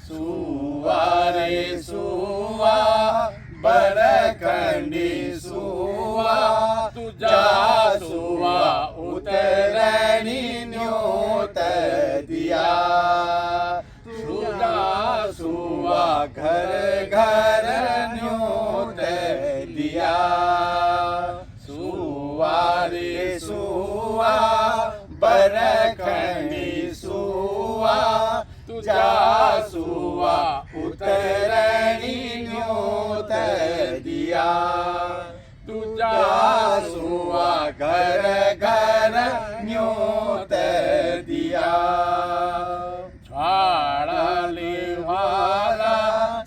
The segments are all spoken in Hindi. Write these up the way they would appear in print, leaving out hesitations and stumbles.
सुवा रे सुवा बरखंडी सुवा तुझा सुवा उतरणी न्योत दिया तुझा सुवा घर घर न्योत दिया सुवा रे सुवा बरखंडी सुवा तुझा सुवा उतरणी न्योत दिया तुझा सुवा घर घर न्योत दिया झाडाले व्हाला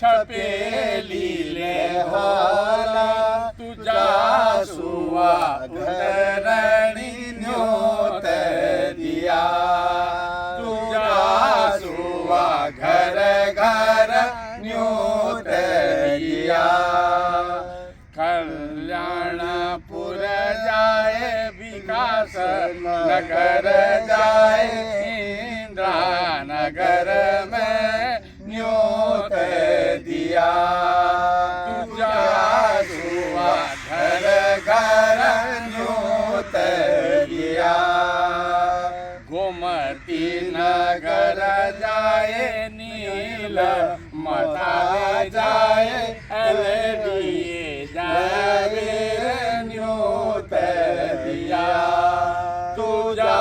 छपेली लेहाला तुझा सुवा उतरणी न्योत दिया तुझा सुवा घर घर न्योत दिया कल्याणपुर जाए विकास नगर जाए इंद्रानगर में न्योत दिया तुझा सुवा घर घर न्योत दिया गोमती नगर जाए नील मता जाए एलडीए जाए न्योत दिया तुझा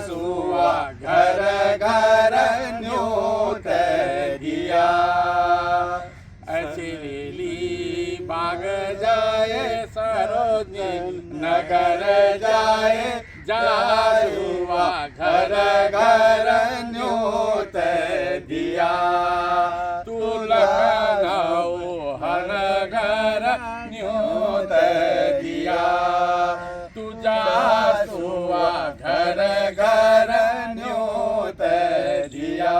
सुवा घर घर न्योत दिया अचलेली बाग जाए सरोजनी नगर जाए जारुआ घर घर न्योत दिया तू लखनऊ हर घर न्योत दिया तुझा सुवा घर घर न्योत दिया।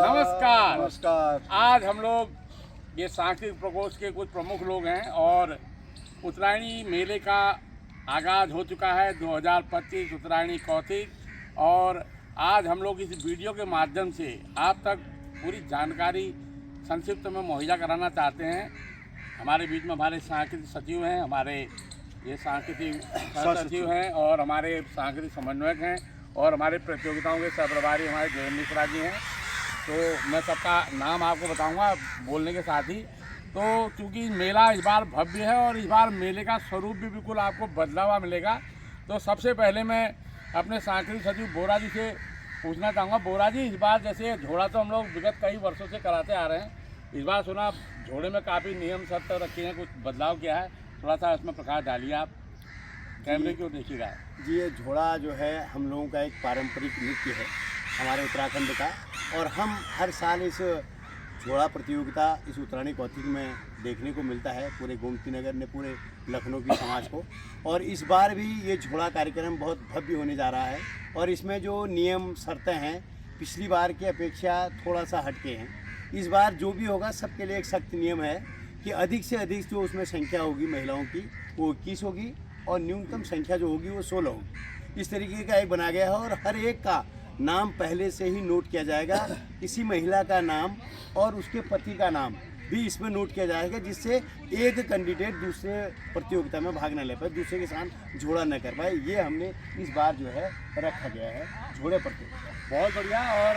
नमस्कार। नमस्कार। आज हम लोग ये सांस्कृतिक प्रकोष्ठ के कुछ प्रमुख लोग हैं और उत्तरायणी मेले का आगाज़ हो चुका है 2025 उत्तरायणी कौतिक और आज हम लोग इस वीडियो के माध्यम से आप तक पूरी जानकारी संक्षिप्त में मुहैया कराना चाहते हैं। हमारे बीच में हमारे सांस्कृतिक सचिव हैं, हमारे ये सांस्कृतिक सचिव हैं और हमारे सांस्कृतिक समन्वयक हैं और हमारे प्रतियोगिताओं के सहप्रभारी हमारे जयंत मिश्रा जी हैं। तो मैं सबका नाम आपको बताऊंगा बोलने के साथ ही। तो चूँकि मेला इस बार भव्य है और इस बार मेले का स्वरूप भी बिल्कुल आपको बदला हुआ मिलेगा। तो सबसे पहले मैं अपने सांस्कृतिक सचिव बोरा जी से पूछना चाहूँगा। बोरा जी, इस बार जैसे झोड़ा तो हम लोग विगत कई वर्षों से कराते आ रहे हैं, इस बार सुना झोड़े में काफ़ी नियम शर्त रखे हैं, कुछ बदलाव किया है, थोड़ा सा इसमें प्रकाश डालिए आप। कैमरे क्यों देखिएगा जी। ये झोड़ा जो है हम लोगों का एक पारंपरिक नृत्य है हमारे उत्तराखंड का और हम हर साल इस झोड़ा प्रतियोगिता इस उत्तरायणी कौतिक में देखने को मिलता है पूरे गोमती नगर ने, पूरे लखनऊ की समाज को। और इस बार भी ये झोड़ा कार्यक्रम बहुत भव्य होने जा रहा है और इसमें जो नियम शर्तें हैं पिछली बार की अपेक्षा थोड़ा सा हटके हैं। इस बार जो भी होगा सबके लिए एक सख्त नियम है कि अधिक से अधिक जो उसमें संख्या होगी महिलाओं की वो 21 होगी और न्यूनतम संख्या जो होगी वो 16 होगी। इस तरीके का एक बना गया है और हर एक का नाम पहले से ही नोट किया जाएगा, किसी महिला का नाम और उसके पति का नाम भी इसमें नोट किया जाएगा, जिससे एक कैंडिडेट दूसरे प्रतियोगिता में भाग न ले पाए, दूसरे के साथ झोड़ा न कर पाए। ये हमने इस बार जो है रखा गया है झोड़े प्रतियोगिता। बहुत बढ़िया। और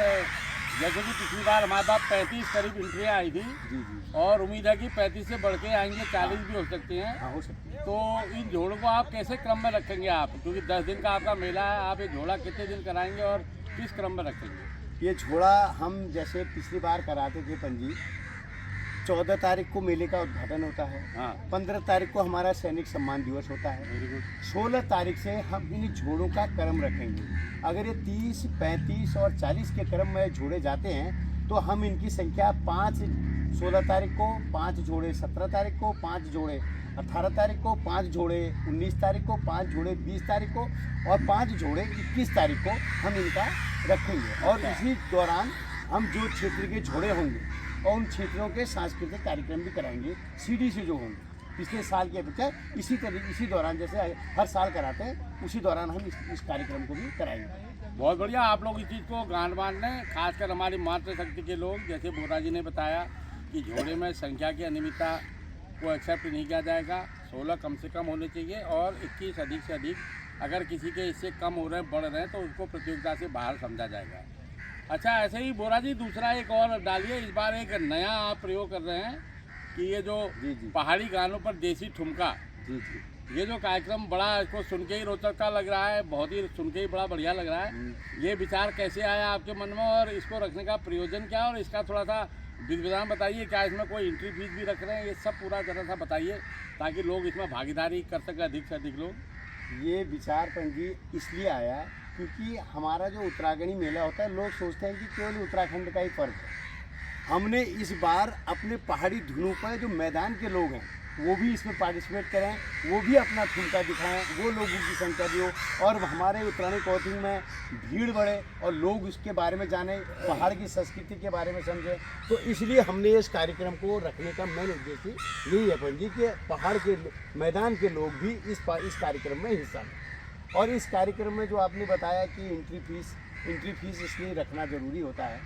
जैसे कि पिछली बार हमारे पास 35 करीब एंट्रियाँ आई थी जी जी और उम्मीद है कि 35 से बढ़ के आएंगे, 40 भी हो सकती हैं। हाँ, हो सकती है। तो इन झोड़ों को आप कैसे क्रम में रखेंगे आप, क्योंकि 10 दिन का आपका मेला है, आप ये झोड़ा कितने दिन कराएंगे और किस क्रम में रखेंगे? ये झोड़ा हम जैसे पिछली बार कराते थे पंजी, 14 तारीख को मेले का उद्घाटन होता है। हाँ। 15 तारीख को हमारा सैनिक सम्मान दिवस होता है। Very good. 16 तारीख से हम इन झोड़ों का क्रम रखेंगे। अगर ये 30, 35 और 40 के क्रम में झोड़े जाते हैं तो हम इनकी संख्या 5 16 तारीख को, 5 झोड़े 17 तारीख को, 5 झोड़े 18 तारीख को, 5 झोड़े 19 तारीख को, 5 झोड़े 20 तारीख को और 5 झोड़े 21 तारीख को हम इनका रखेंगे। और इसी दौरान हम जो क्षेत्र के झोड़े होंगे और उन क्षेत्रों के सांस्कृतिक कार्यक्रम भी कराएंगे सीडी से जो होंगे पिछले साल की अपेक्षा इसी दौरान जैसे हर साल कराते हैं उसी दौरान हम इस कार्यक्रम को भी कराएंगे। बहुत बढ़िया, आप लोग इस चीज़ को गांठ बांध लें, खासकर हमारी मातृशक्ति के लोग, जैसे बोरा जी ने बताया कि झोड़े में संख्या की अनियमितता को एक्सेप्ट नहीं किया जाएगा। 16 कम से कम होने चाहिए और 21 अधिक से अधिक। अगर किसी के इससे कम हो रहे हैं, बढ़ रहे हैं, तो उसको प्रतियोगिता से बाहर समझा जाएगा। अच्छा, ऐसे ही बोरा जी दूसरा एक और डालिए। इस बार एक नया आप प्रयोग कर रहे हैं कि ये जो जी जी पहाड़ी गानों पर देसी ठुमका, जी जी ये जो कार्यक्रम बड़ा, इसको सुन के ही रोचकता लग रहा है, बहुत ही सुन के ही बड़ा बढ़िया लग रहा है। ये विचार कैसे आया आपके मन में और इसको रखने का प्रयोजन क्या है, और इसका थोड़ा सा विधान बताइए। क्या इसमें कोई एंट्री फीस भी रख रहे हैं, ये सब पूरा जरा सा बताइए ताकि लोग इसमें भागीदारी कर सकें, अधिक से अधिक लोग। ये विचार पंजी इसलिए आया क्योंकि हमारा जो उत्तराखंडी मेला होता है, लोग सोचते हैं कि केवल उत्तराखंड का ही पर्व है। हमने इस बार अपने पहाड़ी धुनों पर जो मैदान के लोग हैं वो भी इसमें पार्टिसिपेट करें, वो भी अपना ठुमका दिखाएं, वो लोगों की संख्या भी हो और हमारे उत्तराखंड कौथिग में भीड़ बढ़े और लोग उसके बारे में जाने, पहाड़ की संस्कृति के बारे में समझें। तो इसलिए हमने इस कार्यक्रम को रखने का मेन उद्देश्य यही है पंजी कि पहाड़ के मैदान के लोग भी इस कार्यक्रम में हिस्सा लें। और इस कार्यक्रम में जो आपने बताया कि एंट्री फीस इसलिए रखना ज़रूरी होता है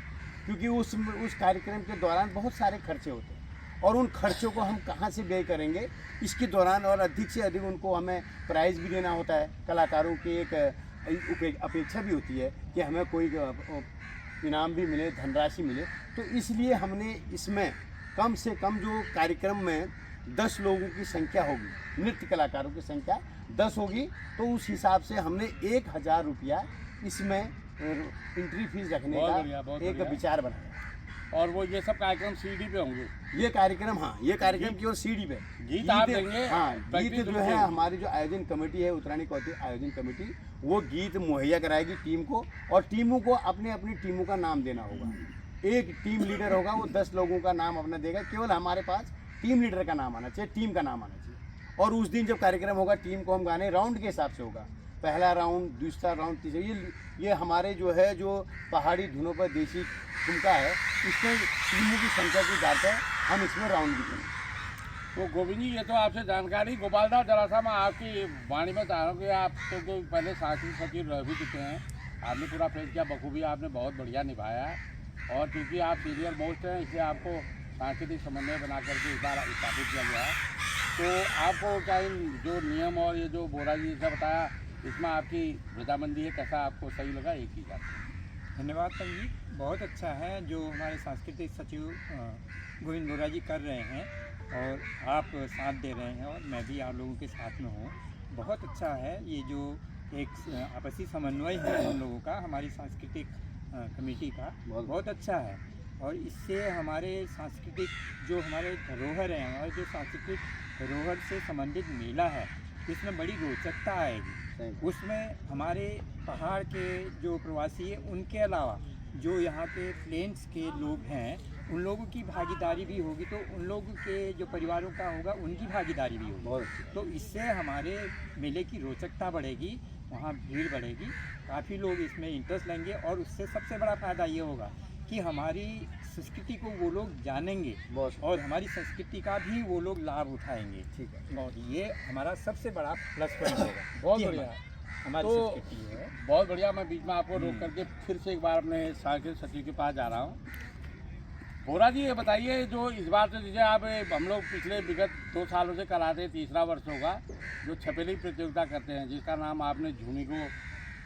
क्योंकि उस कार्यक्रम के दौरान बहुत सारे खर्चे होते हैं और उन खर्चों को हम कहाँ से व्यय करेंगे इसके दौरान, और अधिक से अधिक उनको हमें प्राइज़ भी देना होता है। कलाकारों की एक अपेक्षा भी होती है कि हमें कोई इनाम भी मिले, धनराशि मिले। तो इसलिए हमने इसमें कम से कम जो कार्यक्रम में 10 लोगों की संख्या होगी, नृत्य कलाकारों की संख्या 10 होगी, तो उस हिसाब से हमने 1000 रुपया इसमें एंट्री फीस रखने का एक विचार बनाया। और वो ये सब कार्यक्रम सीडी पे होंगे? ये कार्यक्रम, हाँ, ये कार्यक्रम केवल सीडी पे। गीत आप देंगे? हाँ, गीत जो है हमारी जो आयोजन कमेटी है, उत्तराखंडी कौथिग आयोजन कमेटी, वो गीत मुहैया कराएगी टीम को और टीमों को अपनी अपनी टीमों का नाम देना होगा। एक टीम लीडर होगा, वो 10 लोगों का नाम अपना देगा। केवल हमारे पास टीम लीडर का नाम आना चाहिए, टीम का नाम आना चाहिए। और उस दिन जब कार्यक्रम होगा, टीम को हम गाने राउंड के हिसाब से होगा, पहला राउंड, दूसरा राउंड, तीसरा। ये हमारे जो है जो पहाड़ी धुनों पर देसी ठुमका है, इसमें टीमों की संख्या के आधार पर हम इसमें राउंड भी करेंगे। तो गोविंद जी, ये तो आपसे जानकारी। गोपाल दास, जरा सा मैं आपकी वाणी में चाह रहा हूँ कि आप तो पहले सांस्कृतिक सचिव रह भी चुके हैं, आपने पूरा फेस किया बखूबी, आपने बहुत बढ़िया निभाया है। और क्योंकि आप सीनियर मोस्ट हैं, इसलिए आपको सांस्कृतिक समन्वय बना करके इस बार स्थापित किया गया है। तो आपको क्या इन जो नियम और ये जो बोरा जी ने बताया, इसमें आपकी रजामंदी है, कैसा आपको सही लगा, एक ही बात? धन्यवाद पंजी, बहुत अच्छा है जो हमारे सांस्कृतिक सचिव गोविंद बोरा जी कर रहे हैं और आप साथ दे रहे हैं और मैं भी आप लोगों के साथ में हूँ। बहुत अच्छा है ये जो एक आपसी समन्वय है हम लोगों का, हमारी सांस्कृतिक कमेटी का, बहुत अच्छा है। और इससे हमारे सांस्कृतिक जो हमारे धरोहर हैं, हमारे जो सांस्कृतिक धरोहर से संबंधित मेला है, इसमें बड़ी रोचकता आएगी। उसमें हमारे पहाड़ के जो प्रवासी हैं, उनके अलावा जो यहाँ के प्लेन्स के लोग हैं, उन लोगों की भागीदारी भी होगी, तो उन लोगों के जो परिवारों का होगा उनकी भागीदारी भी होगी। तो इससे हमारे मेले की रोचकता बढ़ेगी, वहाँ भीड़ बढ़ेगी, काफ़ी लोग इसमें इंटरेस्ट लेंगे और उससे सबसे बड़ा फ़ायदा ये होगा कि हमारी संस्कृति को वो लोग जानेंगे और हमारी संस्कृति का भी वो लोग लाभ उठाएंगे। ठीक है, और ये हमारा सबसे बड़ा प्लस पॉइंट होगा। बहुत बढ़िया हमारी तो संस्कृति है। बहुत बढ़िया। मैं बीच में आपको रोक करके फिर से एक बार अपने सांस्कृतिक सचिव के पास जा रहा हूँ। बोरा जी, ये बताइए, जो इस बार तो जैसे आप हम लोग पिछले विगत 2 सालों से कराते हैं, तीसरा वर्ष होगा, जो छपेली प्रतियोगिता करते हैं, जिसका नाम आपने झूमिगो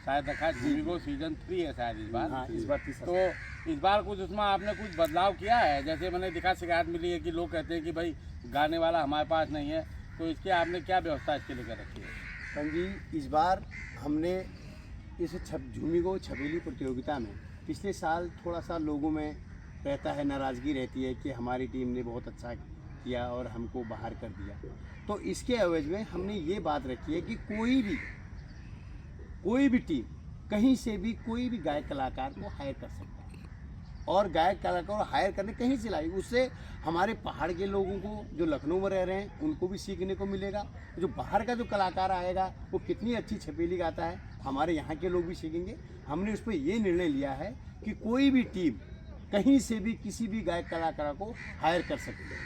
शायद रखा है। झूमिगो सीजन 3 है शायद इस बार। हाँ, इस बार तो इस बार कुछ उसमें आपने कुछ बदलाव किया है? जैसे मैंने देखा, शिकायत मिली है कि लोग कहते हैं कि भाई गाने वाला हमारे पास नहीं है, तो इसके आपने क्या व्यवस्था इसके लेकर रखी है? पंजी, इस बार हमने इस झूमिगो छबीली प्रतियोगिता में पिछले साल थोड़ा सा लोगों में रहता है, नाराज़गी रहती है कि हमारी टीम ने बहुत अच्छा किया और हमको बाहर कर दिया। तो इसके एवज में हमने ये बात रखी है कि कोई भी टीम कहीं से भी कोई भी गायक कलाकार को हायर कर सकता है और गायक कलाकार को हायर करने कहीं से लाई, उससे हमारे पहाड़ के लोगों को जो लखनऊ में रह रहे हैं उनको भी सीखने को मिलेगा। जो बाहर का जो कलाकार आएगा वो कितनी अच्छी छपेली गाता है, हमारे यहाँ के लोग भी सीखेंगे। हमने उस पर ये निर्णय लिया है कि कोई भी टीम कहीं से भी किसी भी गायक कलाकार को हायर कर सकते हैं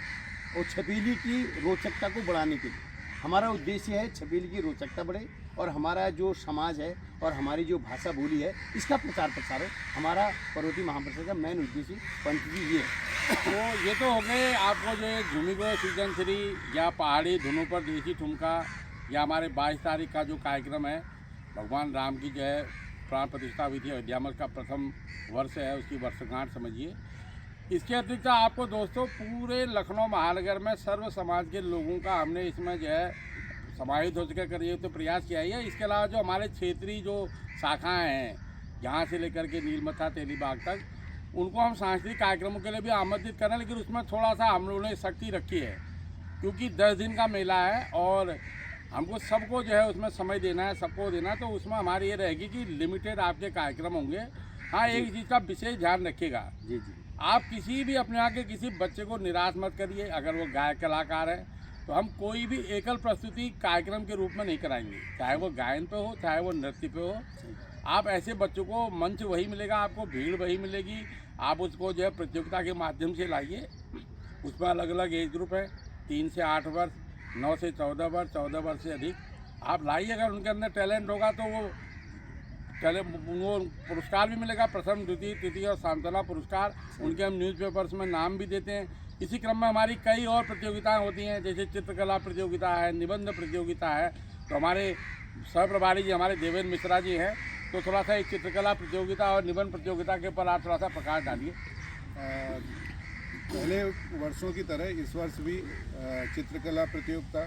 और छपेली की रोचकता को बढ़ाने के लिए हमारा उद्देश्य है छपेली की रोचकता बढ़े और हमारा जो समाज है और हमारी जो भाषा बोली है इसका प्रचार प्रसार हो। हमारा पर्वतीय महाप्रसाद का मेन उद्देश्य पंत जी ये है। तो ये तो हो गए आपको जो झूमिगो सीजन 3 या पहाड़ी धुनों पर देसी ठुमका या हमारे 22 तारीख का जो कार्यक्रम है, भगवान राम की जो है प्राण प्रतिष्ठा हुई थी अयोध्या में, का प्रथम वर्ष है, उसकी वर्षगांठ समझिए। इसके अतिरिक्त आपको दोस्तों पूरे लखनऊ महानगर में सर्व समाज के लोगों का हमने इसमें जो है समाहित हो सके करिए तो प्रयास किया है। इसके अलावा जो हमारे क्षेत्रीय जो शाखाएं हैं यहाँ से लेकर के नीलमथा तेलीबाग तक, उनको हम सांस्कृतिक कार्यक्रमों के लिए भी आमंत्रित करें, लेकिन उसमें थोड़ा सा हम लोगों ने सख्ती रखी है क्योंकि 10 दिन का मेला है और हमको सबको जो है उसमें समय देना है, सबको देना है। तो उसमें हमारी ये रहेगी कि लिमिटेड आपके कार्यक्रम होंगे। हाँ, एक चीज़ का विशेष ध्यान रखिएगा, जी जी, आप किसी भी अपने यहाँ के किसी बच्चे को निराश मत करिए। अगर वो गायक कलाकार है तो हम कोई भी एकल प्रस्तुति कार्यक्रम के रूप में नहीं कराएंगे, चाहे वो गायन पे हो चाहे वो नृत्य पे हो। आप ऐसे बच्चों को मंच वही मिलेगा, आपको भीड़ वही मिलेगी। आप उसको जो है प्रतियोगिता के माध्यम से लाइए। उसमें अलग अलग एज ग्रुप है, 3 से 8 वर्ष, 9 से 14 वर्ष, 14 वर्ष से अधिक आप लाइए। अगर उनके अंदर टैलेंट होगा तो वो पुरस्कार भी मिलेगा, प्रथम द्वितीय तृतीय और सांत्वना पुरस्कार। उनके हम न्यूज़पेपर्स में नाम भी देते हैं। इसी क्रम में हमारी कई और प्रतियोगिताएं होती हैं, जैसे चित्रकला प्रतियोगिता है, निबंध प्रतियोगिता है। तो हमारे सह प्रभारी जी हमारे देवेंद्र मिश्रा जी हैं, तो थोड़ा सा एक चित्रकला प्रतियोगिता और निबंध प्रतियोगिता के ऊपर आप थोड़ा सा प्रकाश डालिए। पहले वर्षों की तरह इस वर्ष भी चित्रकला प्रतियोगिता,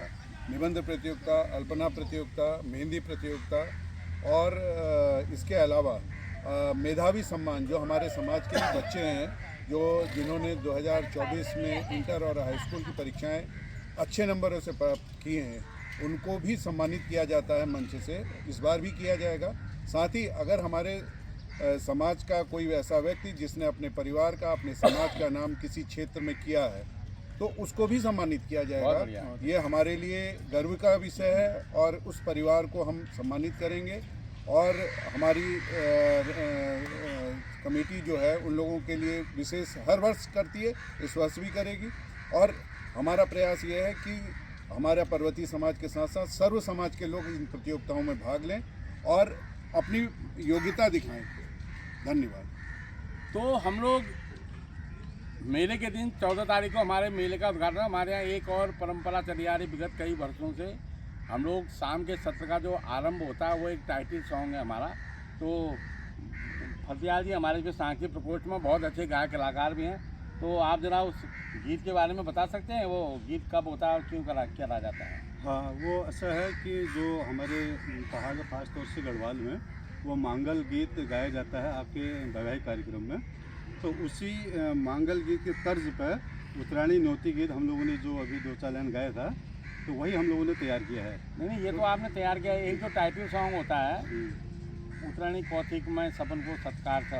निबंध प्रतियोगिता, अल्पना प्रतियोगिता, मेहंदी प्रतियोगिता और इसके अलावा मेधावी सम्मान, जो हमारे समाज के बच्चे हैं जिन्होंने 2024 में इंटर और हाई स्कूल की परीक्षाएं अच्छे नंबरों से प्राप्त किए हैं, उनको भी सम्मानित किया जाता है मंच से। इस बार भी किया जाएगा। साथ ही अगर हमारे समाज का कोई ऐसा व्यक्ति जिसने अपने परिवार का, अपने समाज का नाम किसी क्षेत्र में किया है तो उसको भी सम्मानित किया जाएगा। ये हमारे लिए गर्व का विषय है और उस परिवार को हम सम्मानित करेंगे। और हमारी कमेटी जो है उन लोगों के लिए विशेष हर वर्ष करती है, इस वर्ष भी करेगी। और हमारा प्रयास ये है कि हमारा पर्वतीय समाज के साथ साथ सर्व समाज के लोग इन प्रतियोगिताओं में भाग लें और अपनी योग्यता दिखाएं। धन्यवाद। तो हम लोग मेले के दिन 14 तारीख को हमारे मेले का उद्घाटन। हमारे यहाँ एक और परंपरा चली आ रही विगत कई वर्षों से, हम लोग शाम के सत्र का जो आरंभ होता है वो एक टाइटल सॉन्ग है हमारा। तो फतियाल जी हमारे जो सांस्कृतिक प्रकोष्ठ में बहुत अच्छे गायक कलाकार भी हैं, तो आप जरा उस गीत के बारे में बता सकते हैं, वो गीत कब होता है और क्यों करा जाता है? हाँ, वो ऐसा है कि जो हमारे पहाड़ खास तौर से गढ़वाल में वो मांगल गीत गाया जाता है आपके वैवाहिक कार्यक्रम में। तो उसी मांगल गीत के तर्ज पर उत्तरायणी न्योती गीत हम लोगों ने जो अभी 2-4 लाइन गाया था, तो वही हम लोगों ने तैयार किया है। नहीं, ये तो आपने तैयार किया है। एक जो टाइटल सॉन्ग होता है उत्तरायणी कौथिक में सपन को सत्कार था,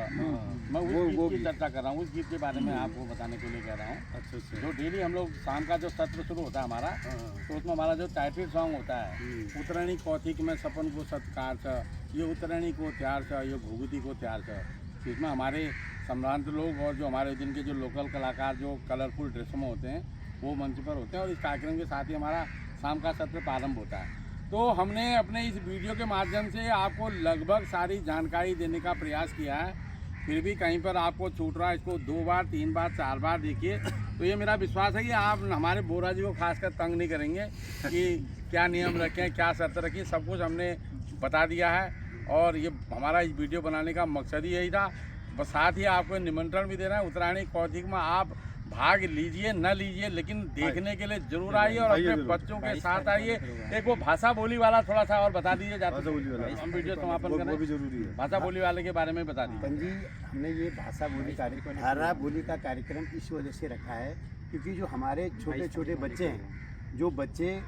मैं उस गीत की चर्चा कर रहा हूँ। उस गीत के बारे में आपको बताने के लिए कह रहा हूँ। अच्छा। जो डेली हम लोग शाम का जो सत्र शुरू होता है हमारा, तो उसमें हमारा जो टाइटल सॉन्ग होता है उत्तरायणी कौथिक में सपन को सत्कार था, ये उत्तरायणी को त्यार था, ये भूगुति को त्यार था। इसमें हमारे सम्रांत लोग और जो हमारे दिन के जो लोकल कलाकार जो कलरफुल ड्रेसों में होते हैं वो मंच पर होते हैं। और इस कार्यक्रम के साथ ही हमारा शाम का सत्र प्रारंभ होता है। तो हमने अपने इस वीडियो के माध्यम से आपको लगभग सारी जानकारी देने का प्रयास किया है। फिर भी कहीं पर आपको छूट रहा है, इसको 2 बार 3 बार 4 बार देखिए, तो ये मेरा विश्वास है कि आप हमारे बोरा जी को खासकर तंग नहीं करेंगे कि क्या नियम रखें, क्या शर्त रखें। सब कुछ हमने बता दिया है और ये हमारा इस वीडियो बनाने का मकसद ही यही था। बस साथ ही आपको निमंत्रण भी दे रहे हैं, उत्तरायणी कौथिक में आप भाग लीजिए न लीजिए, लेकिन देखने के लिए जरूर आइए और अपने बच्चों के साथ आइए। एक वो भाषा बोली वाला थोड़ा सा और बता दीजिए, जाते हम वीडियो समापन करें। वो भी जरूरी है। भाषा बोली वाले के बारे में बता दीजिए। पंजी, हमने ये भाषा बोली कार्यक्रम, भाषा बोली का कार्यक्रम इस वजह से रखा है क्योंकि जो हमारे छोटे छोटे बच्चे हैं, जो बच्चे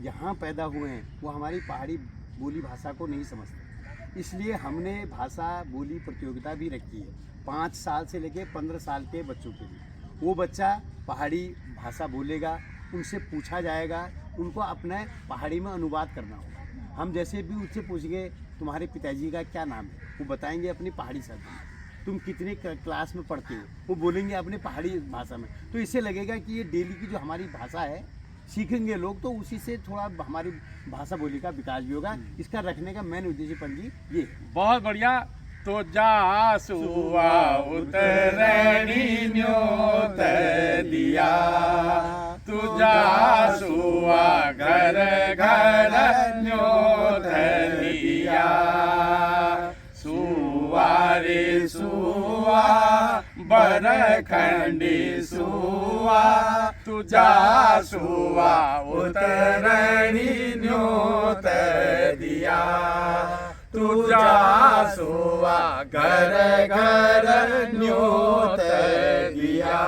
यहाँ पैदा हुए हैं, वो हमारी पहाड़ी बोली भाषा को नहीं समझते। इसलिए हमने भाषा बोली प्रतियोगिता भी रखी है 5 साल से लेकर 15 साल के बच्चों के लिए। वो बच्चा पहाड़ी भाषा बोलेगा, उनसे पूछा जाएगा, उनको अपने पहाड़ी में अनुवाद करना होगा। हम जैसे भी उससे पूछेंगे तुम्हारे पिताजी का क्या नाम है, वो बताएंगे अपनी पहाड़ी शब्द में। तुम कितने क्लास में पढ़ते हो, वो बोलेंगे अपने पहाड़ी भाषा में। तो इससे लगेगा कि ये डेली की जो हमारी भाषा है सीखेंगे लोग तो उसी से थोड़ा हमारी भाषा बोली का विकास भी होगा। इसका रखने का मेन उद्देश्य पंडित जी ये है। बहुत बढ़िया। तो जा सुआ उतरणी न्योत दिया, तू जा सुआ घर घर न्योत दिया, सुआ रे सुआ बरखंडी सुआ, तू जा सुआ उतरणी न्योत दिया, तू जा सुआ घर घर न्योत दिया।